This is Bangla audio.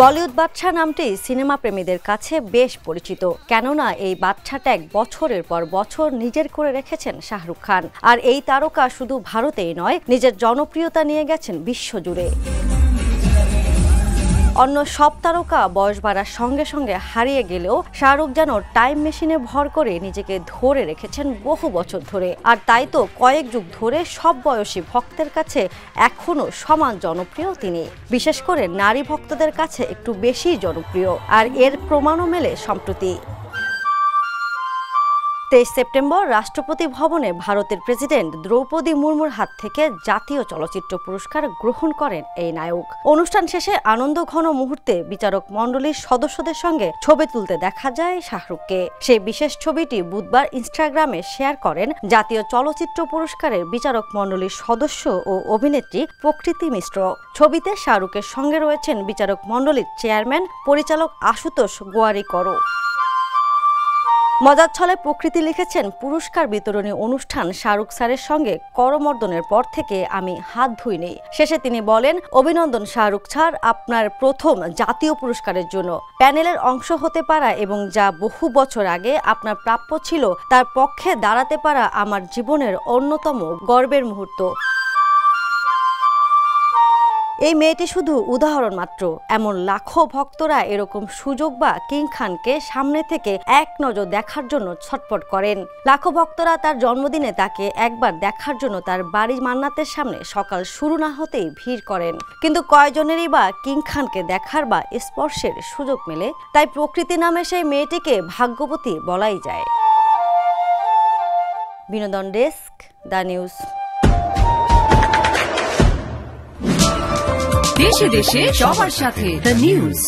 বলিউড বাদশা নামটি সিনেমা প্রেমীদের কাছে বেশ পরিচিত, কেননা এই বাদশা ট্যাগ বছরের পর বছর নিজের করে রেখেছেন শাহরুখ খান। আর এই তারকা শুধু ভারতেই নয়, নিজের জনপ্রিয়তা নিয়ে গেছেন বিশ্বজুড়ে। অন্য সব তারকা বয়স বাড়ার সঙ্গে সঙ্গে হারিয়ে গেলেও শাহরুখ যেন টাইম মেশিনে ভর করে নিজেকে ধরে রেখেছেন বহু বছর ধরে। আর তাই তো কয়েক যুগ ধরে সব বয়সী ভক্তের কাছে এখনো সমান জনপ্রিয় তিনি। বিশেষ করে নারী ভক্তদের কাছে একটু বেশি জনপ্রিয়, আর এর প্রমাণও মেলে সম্প্রতি। 23 সেপ্টেম্বর রাষ্ট্রপতি ভবনে ভারতের প্রেসিডেন্ট দ্রৌপদী মুর্মুর হাত থেকে জাতীয় চলচ্চিত্র পুরস্কার গ্রহণ করেন এই নায়ক। অনুষ্ঠান শেষে আনন্দঘন মুহূর্তে বিচারক মণ্ডলীর সদস্যদের সঙ্গে ছবি তুলতে দেখা যায় শাহরুখকে। সেই বিশেষ ছবিটি বুধবার ইনস্টাগ্রামে শেয়ার করেন জাতীয় চলচ্চিত্র পুরস্কারের বিচারক মণ্ডলীর সদস্য ও অভিনেত্রী প্রকৃতি মিশ্র। ছবিতে শাহরুখের সঙ্গে রয়েছেন বিচারক মণ্ডলীর চেয়ারম্যান পরিচালক আশুতোষ গোয়ারিকর। মজার ছলে প্রকৃতি লিখেছেন, পুরস্কার বিতরণী অনুষ্ঠান শাহরুখ স্যারের সঙ্গে করমর্দনের পর থেকে আমি হাত ধুইনি। শেষে তিনি বলেন, অভিনন্দন শাহরুখ স্যার, আপনার প্রথম জাতীয় পুরস্কারের জন্য। প্যানেলের অংশ হতে পারা এবং যা বহু বছর আগে আপনার প্রাপ্য ছিল তার পক্ষে দাঁড়াতে পারা আমার জীবনের অন্যতম গর্বের মুহূর্ত। এই মেয়েটি শুধু উদাহরণ মাত্র, এমন লাখো ভক্তরা এরকম সুযোগ বা কিং খানকে সামনে থেকে এক নজর দেখার জন্য ছটফট করেন। লাখো ভক্তরা তার জন্মদিনে তাকে একবার দেখার জন্য তার বাড়ির মান্নাতের সামনে সকাল শুরু না হতেই ভিড় করেন। কিন্তু কয়জনেরই বা কিং খানকে দেখার বা স্পর্শের সুযোগ মেলে? তাই প্রকৃতি নামে সেই মেয়েটিকে ভাগ্যবতী বলাই যায়। বিনোদন ডেস্ক, দ্য নিউজ। দেশে দেশে সবার সাথে দ্য নিউজ।